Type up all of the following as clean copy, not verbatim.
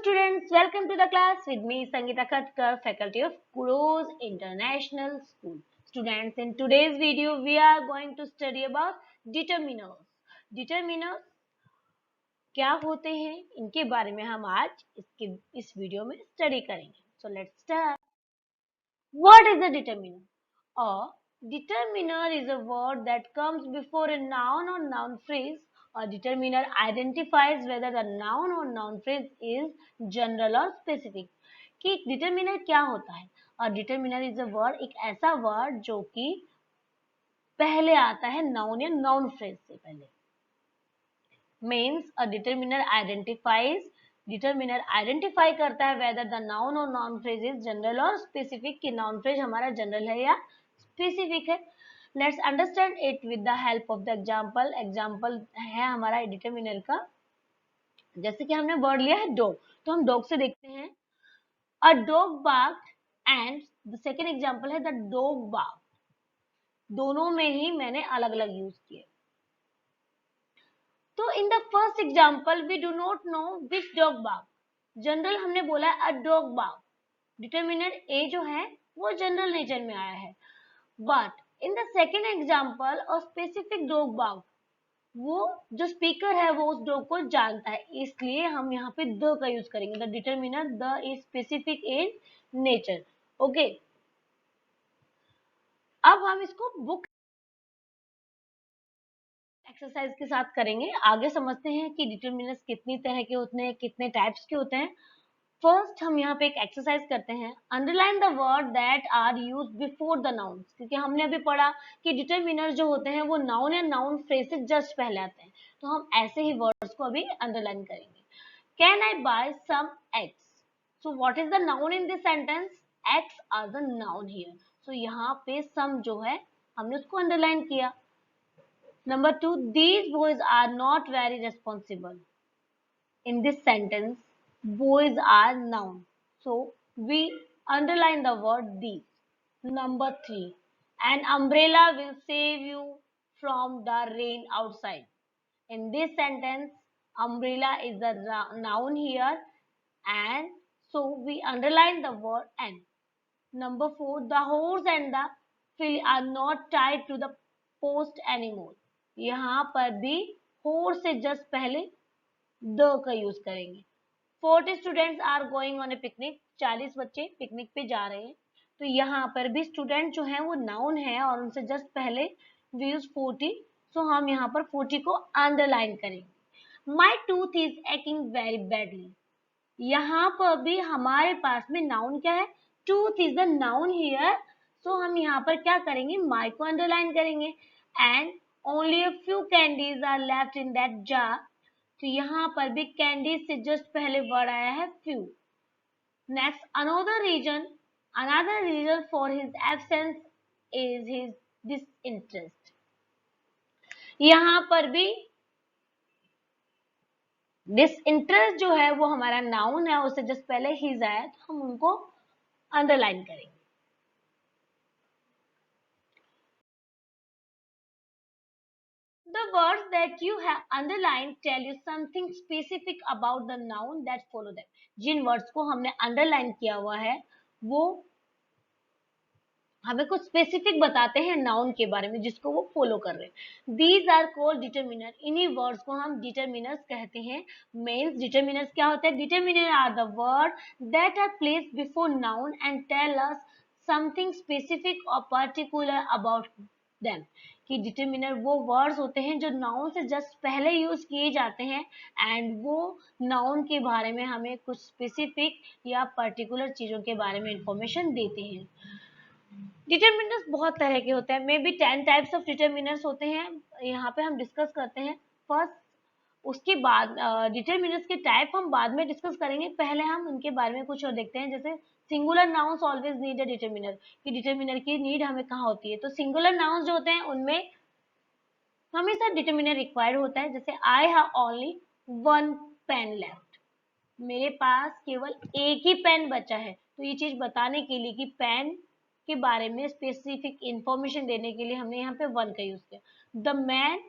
students, welcome to the class with me Sangeeta Khatkar, faculty of Kuros International School. Students, in today's video we are going to study about determiners. Determiners क्या होते हैं, इनके बारे में हम आज इस वीडियो में स्टडी करेंगे. So let's start. What is a determiner? A determiner is a word that comes before a noun or noun phrase. A determiner identifies whether the noun or noun phrase is general or specific. कि determiner क्या होता है? A determiner is a word, एक ऐसा word जो कि पहले आता है noun या noun phrase से पहले. Means a determiner identify करता है whether the noun or noun phrase is general or specific, कि noun phrase हमारा general है या specific है. Let's understand it with the help of the example. Example है हमारा determiner का. जैसे कि हमने word लिया है dog, तो हम dog से देखते हैं a dog barked and the second example है the dog barked. दोनों में ही मैंने अलग अलग यूज किए. तो in the first example we do not know which dog bark. General हमने बोला है a dog bark. Determiner a जो है वो जनरल नेचर में आया है. But in the second example a specific dog bark, वो जो स्पीकर है वो उस डॉग को जानता है, इसलिए हम यहाँ पे द का यूज करेंगे. The determiner the is specific in nature. Okay, अब हम इसको बुक एक्सरसाइज के साथ करेंगे. आगे समझते हैं कि डिटरमिनर्स कितनी तरह के होते हैं, कितने टाइप्स के होते हैं. फर्स्ट हम यहाँ पे एक एक्सरसाइज करते हैं. Underline the word that are used before the noun, क्योंकि हमने अभी पढ़ा कि डिटरमिनर जो होते हैं वो नाउन या नाउन फ्रेज से जस्ट पहले आते हैं, तो हम ऐसे ही वर्ड्स को अभी अंडरलाइन करेंगे. Can I buy some eggs? So what is the noun in this sentence? Eggs are the noun here. So यहाँ पे सम जो है हमने उसको अंडरलाइन किया. Number 2, these boys are not very responsible. In this sentence, boys are noun. So, we underline the word these. Number 3, an umbrella will save you from the rain outside. In this sentence, umbrella is the noun here, and so we underline the word and. Number 4, the horse and the fill are not tied to the post anymore. यहाँ पर भी horse से just पहले the का use करेंगे. 40 students are going on a picnic. 40 बच्चे picnic पे जा रहे हैं, तो यहाँ पर भी स्टूडेंट जो है वो नाउन है और उनसे जस्ट पहले वी यूज 40. सो हम यहाँ पर 40 को अंडरलाइन करेंगे. My tooth is aching very badly. यहाँ पर भी हमारे पास में नाउन क्या है? Tooth is the noun here. So हम यहाँ पर क्या करेंगे? माई को अंडरलाइन करेंगे. And only a few candies are left in that jar. तो यहाँ पर भी candies से just पहले word आया है few. Next, another reason for his absence is his disinterest. यहाँ पर भी disinterest जो है वो हमारा noun है, उससे just पहले his आया, तो हम उनको underline करेंगे. The words that you have underlined tell you something specific about the noun that follow them. Jin words को हमने underline किया हुआ है वो हमें कुछ specific बताते हैं noun के बारे में जिसको वो follow कर रहे हैं. These are called determiner. इन्हीं words को हम determiners कहते हैं. Means determiners क्या होते हैं? Determiner are the words that are placed before noun and tell us something specific or particular about them. कि डिटरमिनर वो वर्ड्स होते हैं जो नाउन से जस्ट पहले यूज किए जाते हैं एंड वो नाउन के बारे में हमें कुछ स्पेसिफिक या पर्टिकुलर चीजों के बारे में इंफॉर्मेशन देते हैं. डिटरमिनर्स बहुत तरह के होते हैं. May be 10 types of determiners होते हैं. यहाँ पे हम डिस्कस करते हैं फर्स्ट. उसके बाद डिटरमिनर्स के टाइप हम बाद में डिस्कस करेंगे. पहले हम उनके बारे में कुछ और देखते हैं. जैसे singular nouns always need a determiner, कि डिटरमिनर की नीड हमें कहाँ होती है. तो सिंगुलर नाउन्स जो होते हैं उनमें हमेशा डिटरमिनर रिक्वायर्ड होता है. जैसे I have only one pen left. मेरे पास केवल एक ही पेन बचा है. तो ये चीज बताने के लिए कि पेन के बारे में स्पेसिफिक इंफॉर्मेशन देने के लिए हमने यहाँ पे वन का यूज किया. The man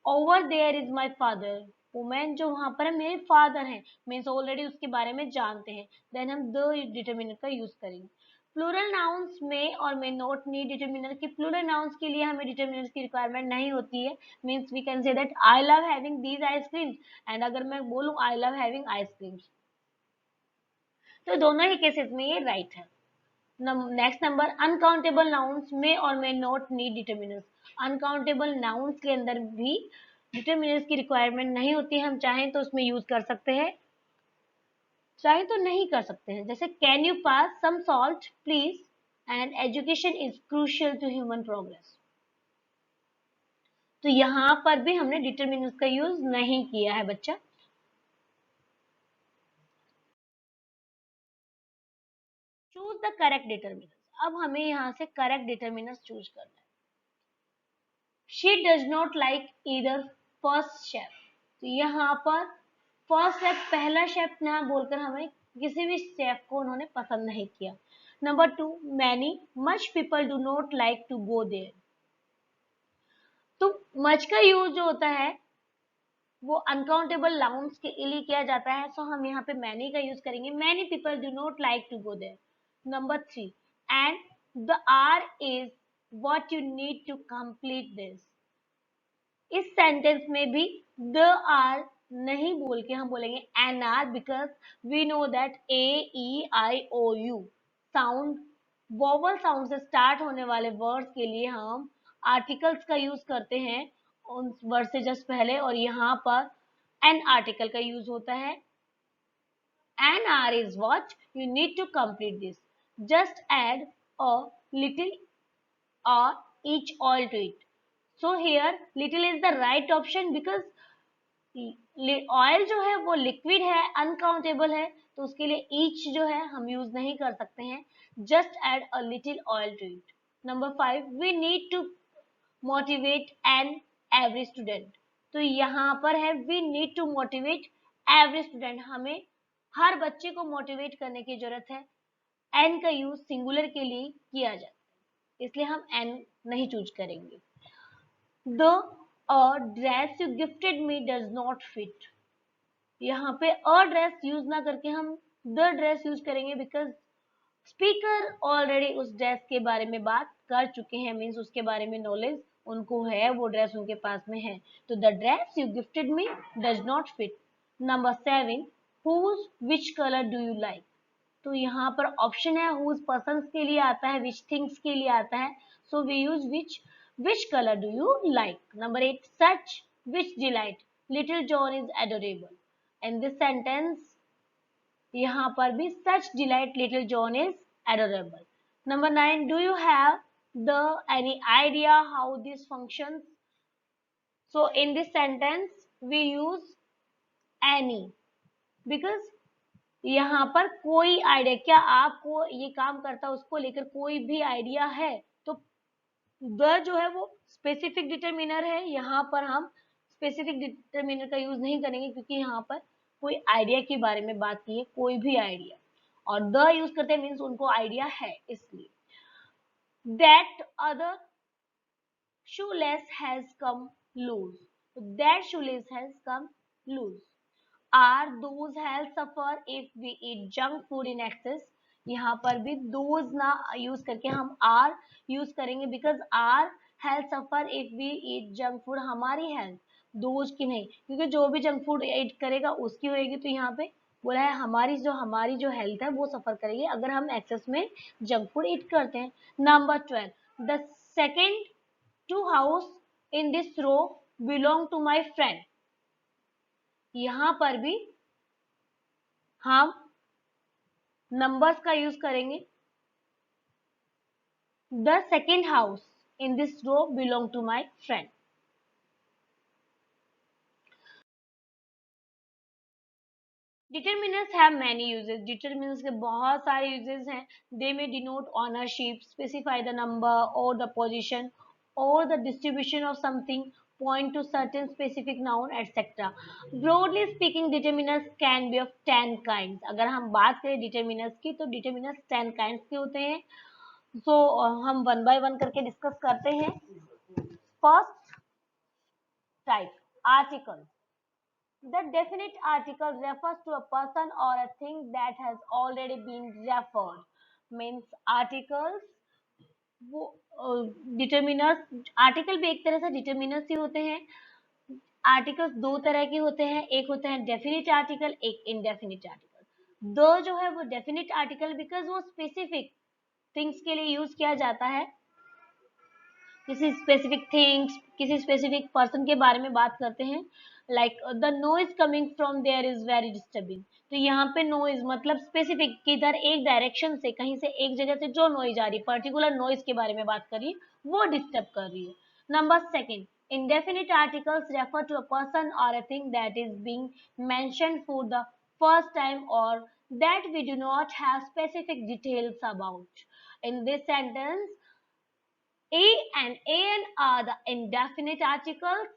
over there is my father. Women जो वहां पर है मेरे फादर हैं, मीन्स ऑलरेडी उसके बारे में जानते हैं, देन हम द डिटरमिनर का यूज करेंगे। प्लूरल नाउन्स में और मे नॉट नीड डिटरमिनर की, प्लूरल नाउन्स के लिए हमें डिटरमिनर की रिक्वायरमेंट नहीं होती है, means we can say that I love having these ice creams, and अगर मैं बोलूं आई लव हैविंग आइसक्रीम्स, तो दोनों ही केसेस में ये राइट है। नेक्स्ट नंबर, अनकाउंटेबल नाउन्स में और may not need determiners. Uncountable nouns के अंदर भी डिटरमिनर्स की रिक्वायरमेंट नहीं होती, हम चाहें तो उसमें यूज कर सकते हैं, चाहे तो नहीं कर सकते हैं। जैसे can you pass some salt please, and education is crucial to human progress. तो यहां पर भी हमने डिटरमिनर्स का यूज नहीं किया है बच्चा। Choose the correct determiners. अब हमें यहां से करेक्ट डिटरमिनर्स चूज करना है। She does not like either first chef, तो यहाँ पर फर्स्ट शेफ, पहला शेफ ना बोलकर हमें किसी भी शेफ को उन्होंने पसंद नहीं किया। Number 2, many much people do not like to go there. तो मच का यूज जो होता है वो अनकाउंटेबल नाउन्स के लिए किया जाता है, सो हम यहाँ पे मैनी का यूज करेंगे। Many people do not like to go there. Number 3, and the R is what you need to complete this। इस सेंटेंस में भी द आर नहीं बोल के हम बोलेंगे an R, because we know that A E I O U sound, vowel sound से start होने वाले वर्ड्स के लिए हम आर्टिकल्स का यूज करते हैं उन वर्ड से जस्ट पहले, और यहाँ पर एन आर्टिकल का यूज होता है। An R is what you need to complete this, just add a little or each oil to it। So here little is the right option because oil जो है वो लिक्विड है, uncountable है, तो उसके लिए each जो है हम यूज नहीं कर सकते हैं, just add a little oil to it। Number 5, we need to motivate an every student। तो यहाँ पर है we need to motivate every student, हमें हर बच्चे को मोटिवेट करने की जरूरत है। एन का यूज सिंगुलर के लिए किया जाता है, इसलिए हम एन नहीं चूज करेंगे। The dress you gifted me does not fit, यहाँ पे अ ड्रेस यूज ना करके हम द ड्रेस यूज करेंगे, बिकॉज स्पीकर ऑलरेडी उस ड्रेस के बारे में बात कर चुके हैं, मीन्स उसके बारे में नॉलेज उनको है, वो ड्रेस उनके पास में है। तो the dress you gifted me does not fit. Number 7, whose which colour do you like, तो यहाँ पर ऑप्शन है हुज पर्सन्स के लिए आता है, विच थिंग्स के लिए आता है, so we use which colour do you like. Number 8, such which delight little John is adorable, in this sentence यहाँ पर भी such delight little John is adorable. Number 9, do you have the any idea how this functions, so in this sentence we use any, because यहाँ पर कोई idea, क्या आपको ये काम करता है उसको लेकर कोई भी आइडिया है, तो द जो है वो स्पेसिफिक डिटरमिनर है, यहाँ पर हम स्पेसिफिक डिटरमिनर का यूज नहीं करेंगे, क्योंकि यहाँ पर कोई आइडिया के बारे में बात की है, कोई भी आइडिया, और द यूज करते हैं मीन्स उनको आइडिया है, इसलिए। That other shoelace has come loose, that shoelace has come loose। Are those health suffer if we eat junk food in excess, यहाँ पर भी those ना यूज करके हम are यूज करेंगे, because are health suffer if we eat junk food, हमारी health, those की नहीं, क्योंकि जो भी जंक फूड ईट करेगा उसकी होगी, तो यहाँ पे बोला है हमारी जो हेल्थ है वो सफर करेगी अगर हम एक्सेस में जंक फूड ईट करते हैं। Number 12, the second 2 house in this row belong to my friend, यहां पर भी हम नंबर्स का यूज करेंगे। The second house in this row belong to my friend. Determiners have many uses, determiners के बहुत सारे यूजेस हैं। They may denote ownership, specify the number और द पोजिशन और the distribution of something, point to certain specific noun etc। broadly speaking determinants can be of 10 kinds। अगर हम बात करें determinants की तो determinants 10 kinds के होते हैं। so हम वन बाय वन करके डिस्कस करते हैं। First type, article. The definite article refers to a person or a thing that has already been referred. Means articles वो डिटर्मिनर्स, आर्टिकल भी एक तरह से डिटर्मिनर्स ही होते हैं। आर्टिकल्स दो तरह के होते हैं, एक होता है डेफिनिट आर्टिकल, एक इनडेफिनिट आर्टिकल। दो जो है वो डेफिनिट आर्टिकल बिकॉज वो स्पेसिफिक थिंग्स के लिए यूज किया जाता है, किसी स्पेसिफिक थिंग्स, किसी स्पेसिफिक पर्सन के बारे में बात करते हैं। Like the noise coming from there is very disturbing. तो यहाँ पे नॉइज मतलब स्पेसिफिक, किधर एक डायरेक्शन से, कहीं से एक जगह से जो नॉइज आ रही है, पर्टिकुलर नॉइज के बारे में बात कर रही है, वो डिस्टर्ब कर रही है। Number second, indefinite articles refer to a person or a thing that is being mentioned for the first time or that we do not have specific details about. In this sentence, an are the indefinite articles।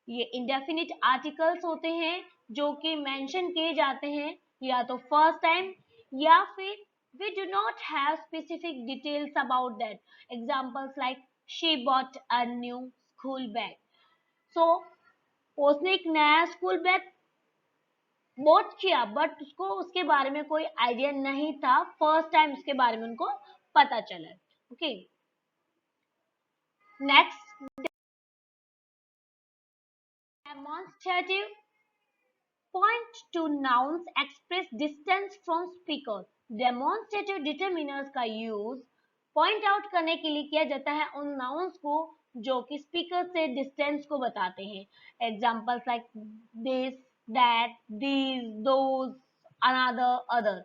ये indefinite articles होते हैं जो कि mention किए जाते हैं या तो first time या फिर we do not have specific details about that. Examples like she bought a new school bag. So उसने एक नया स्कूल बैग बॉट किया बट उसको उसके बारे में कोई आइडिया नहीं था, फर्स्ट टाइम उसके बारे में उनको पता चला। Okay, next, demonstrative point to nouns express distance from speaker। Demonstrative determiners का यूज पॉइंट आउट करने के लिए किया जाता है उन नाउन्स को जो कि स्पीकर से डिस्टेंस को बताते हैं। Examples like this, that, these, those, another, other.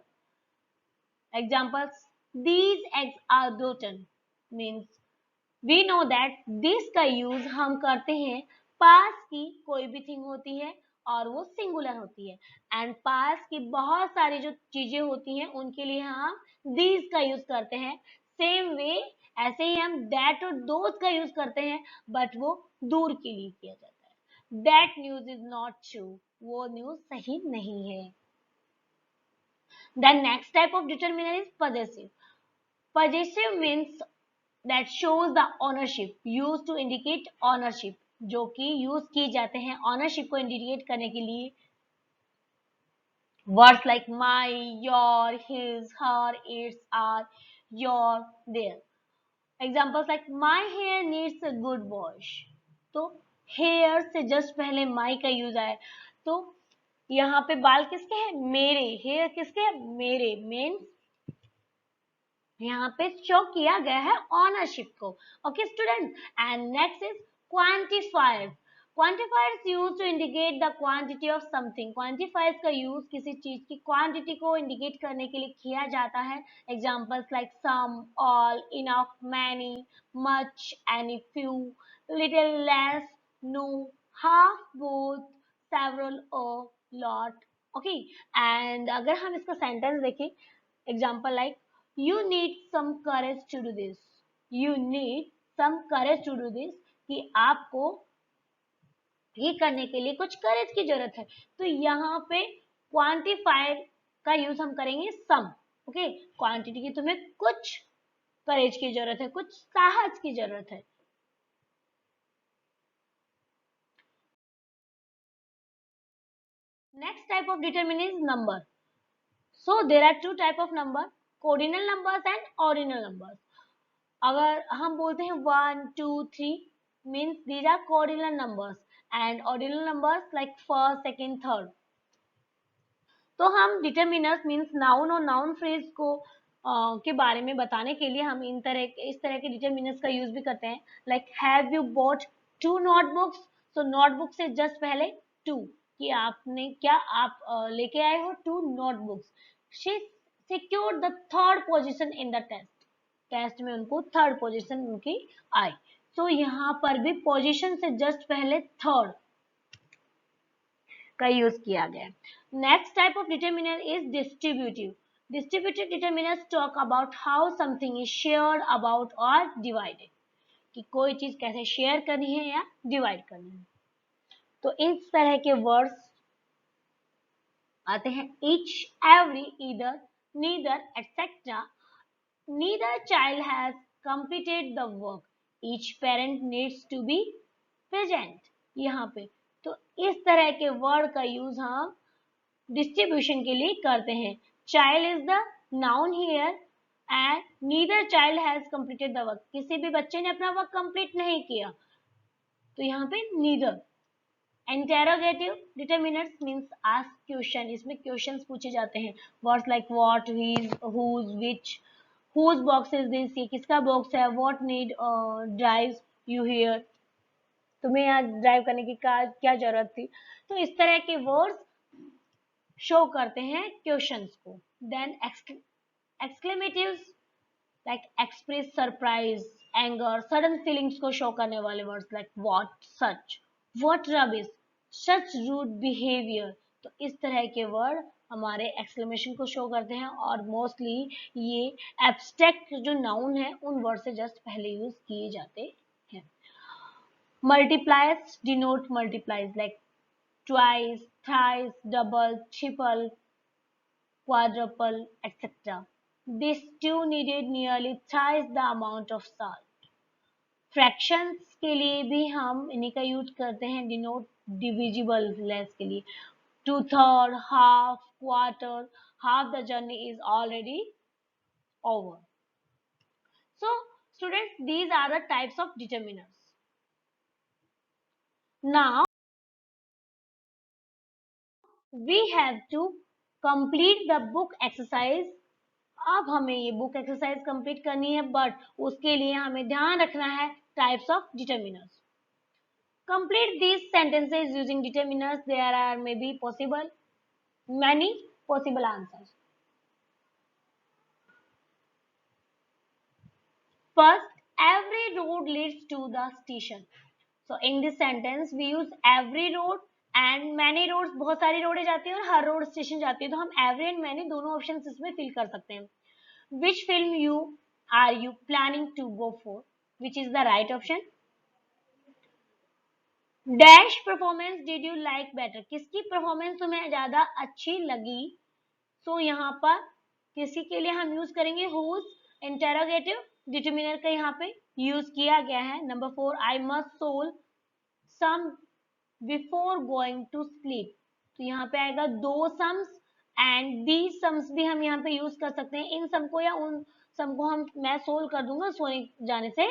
Examples, these eggs are rotten means we know that this का यूज हम करते हैं पास की कोई भी थिंग होती है और वो सिंगुलर होती है, एंड पास की बहुत सारी जो चीजें होती हैं उनके लिए हम these का यूज करते हैं। सेम वे ऐसे ही हम that और those का यूज करते हैं बट वो दूर के लिए किया जाता है। that news is not true, वो न्यूज सही नहीं है। The next type of determiner is possessive। Possessive means that shows the ownership, used to indicate ownership, जो कि यूज किए जाते हैं ऑनरशिप को इंडिकेट करने के लिए। Words like my, your, his, her, its, our, your, their. Examples like my hair needs a good wash. तो हेयर से जस्ट पहले माई का यूज आया, तो यहाँ पे बाल किसके हैं? मेरे। हेयर किसके हैं? मेरे। मीन्स यहाँ पे शो किया गया है ऑनरशिप को। Okay student, and next is quantifiers. Quantifiers use to indicate the quantity of something. Quantifiers का यूज किसी चीज की क्वांटिटी को इंडिकेट करने के लिए किया जाता है। Examples like some, all, enough, many, much, any, few, little, less, no, half, both, several और लॉट। ओके, एंड अगर हम इसका सेंटेंस देखें, example like you need some courage to do this, you need some courage to do this, कि आपको ये करने के लिए कुछ करेज की जरूरत है। तो यहाँ पे क्वांटिफायर का यूज हम करेंगे सम। ओके, क्वांटिटी की तुम्हें कुछ करेज की जरूरत है, कुछ साहस की जरूरत है। Next type of determiner is number. So there are two type of number, cardinal numbers and ordinal numbers. अगर हम बोलते हैं 1 2 3 means these are cardinal numbers and ordinal numbers like first, second, third। तो हम डिटरमिनर्स मीन्स नाउन और noun phrase को के बारे में बताने के लिए हम इस तरह के डिटरमिनर्स का यूज भी करते हैं। Like have you bought 2 notebooks. तो नोटबुक से जस्ट पहले 2, कि आपने क्या आप लेके आए हो 2 notebooks. She secured the third position in the test. Test में उनको थर्ड पोजीशन उनकी आई। तो यहाँ पर भी पोजीशन से जस्ट पहले थर्ड का यूज किया गया। Next type of determiner is distributive. Distributive determiners talk about how something is shared about और डिवाइडेड, कि कोई चीज कैसे शेयर करनी है या डिवाइड करनी है। तो इस तरह के वर्ड्स आते हैं each, every, either, neither, etc। Neither child has completed the work, each parent needs to be present। यहाँ पे तो इस तरह के वर्ड का यूज हम डिस्ट्रीब्यूशन के लिए करते हैं. Child is the noun here and neither child has completed the work. किसी भी बच्चे ने अपना वर्क कंप्लीट नहीं किया, तो यहाँ पे neither. Interrogative determiners means ask question. इसमें क्वेश्चंस पूछे जाते हैं. Words like what, whose, whose, which, whose box is this, ये किसका बॉक्स है. What need drives you here, तुम्हें यहाँ ड्राइव करने की क्या जरूरत थी. तो इस तरह के वर्ड्स शो करते हैं क्वेश्चंस को. Then exclamatives like express surprise, anger, sudden feelings को शो करने वाले words like what, such, what rubbish, such rude behaviour. तो इस तरह के वर्ड हमारे एक्सक्लेमेशन को शो करते हैं और मोस्टली ये एब्स्ट्रैक्ट जो नाउन है उन वर्ड से जस्ट पहले यूज किए जाते हैं. Multipliers denote multiplies like twice, thrice, double, triple, quadruple, etc. This stew needed nearly thrice the amount of salt. Fractions के लिए भी हम इन्हीं का यूज करते हैं डिनोट डिविजिबल्स के लिए. 2/3, half, quarter, half the journey is already over. So, students, these are the types of determiners. Now, we have to complete the book exercise. अब हमें ये बुक एक्सरसाइज कंप्लीट करनी है, बट उसके लिए हमें ध्यान रखना है types of determiners. Complete these sentences using determiners. There are may be possible many possible answers. First, every road leads to the station. So in this sentence we use every road and many roads. बहुत सारी रोडें जाती हैं और हर road station जाती है, तो हम every and many दोनों ऑप्शन इसमें फिल कर सकते हैं. Which film are you planning to go for? Which is the right option? Dash performance did you like better? किसकी परफॉर्मेंस तुम्हें ज्यादा अच्छी लगी? So यहाँ पर किसी के लिए हम यूज करेंगे whose. इंटेरोगेटिव डिटरमिनर का यहाँ पे यूज किया गया है. Number 4, I must solve some before going to sleep. तो यहाँ पे आएगा दो सम्स एंड these सम्स भी हम यहाँ पे यूज कर सकते हैं. इन सम को या उन सम को मैं सोल्व कर दूंगा सोने जाने से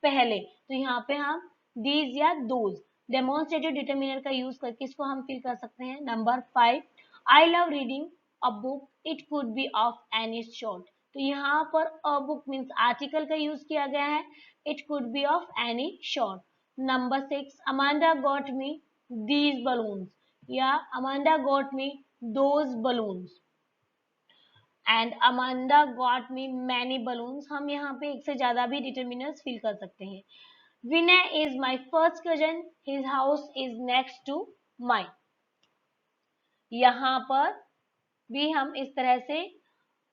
पहले. तो यहाँ पे हम these या those डेमोन्स्ट्रेटिव डिटरमिनर का यूज करके इसको हम फिल कर सकते हैं. Number 5, I love reading a book. It could be of any sort. तो यहाँ पर a book मीन्स आर्टिकल का यूज किया गया है. It could be of any sort. Number 6, Amanda got me these balloons या Amanda got me those balloons and Amanda got me many balloons. हम यहाँ पे एक से ज्यादा भी डिटरमिनर्स फिल कर सकते हैं. Vinay is my first cousin. His house is next to mine. यहाँ पर भी हम इस तरह से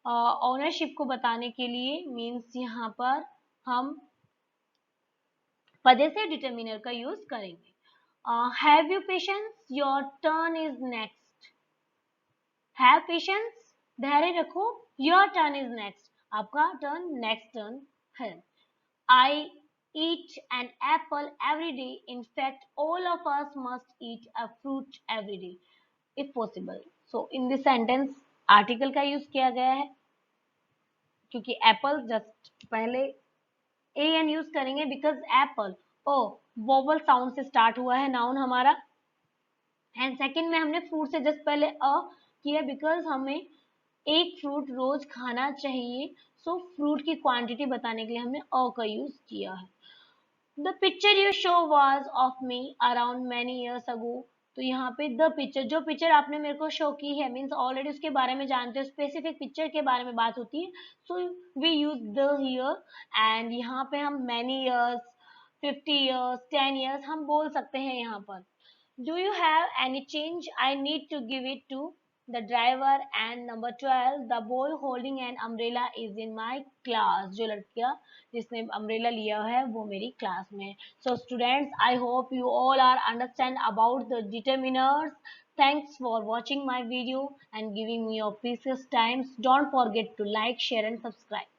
ओनरशिप को बताने के लिए मीन्स यहाँ पर हम पदेसिव डिटरमिनर का यूज करेंगे. Have you patience, your turn is next. Have patience, धैर्य रखो, योर टर्न इज नेक्स्ट, आपका टर्न नेक्स्ट टर्न है. आई eat an apple every day. In fact, all of us must eat a fruit every day if possible. So in this sentence article का use किया गया है क्योंकि Apple just पहले an use करेंगे because Apple vowel sound से start हुआ है नाउन हमारा. एंड सेकंड में हमने फ्रूट से जस्ट पहले किया बिकॉज हमें एक फ्रूट रोज खाना चाहिए. सो फ्रूट की क्वांटिटी बताने के लिए हमने का यूज किया है. The picture you show was of me around many years ago. तो यहाँ पे द पिक्चर, जो पिक्चर आपने मेरे को शो की है मीन्स ऑलरेडी उसके बारे में जानते हो, स्पेसिफिक पिक्चर के बारे में बात होती है. So we use the here and यहाँ पे हम many years, 50 years, 10 years हम बोल सकते हैं यहाँ पर. Do you have any change? I need to give it to the driver. And number 12, the boy holding an umbrella is in my class. जो लड़कियां जिसने umbrella लिया है वो मेरी क्लास में है. So students, I hope you all are understand about the determiners. Thanks for watching my video and giving me your precious times. Don't forget to like, share and subscribe.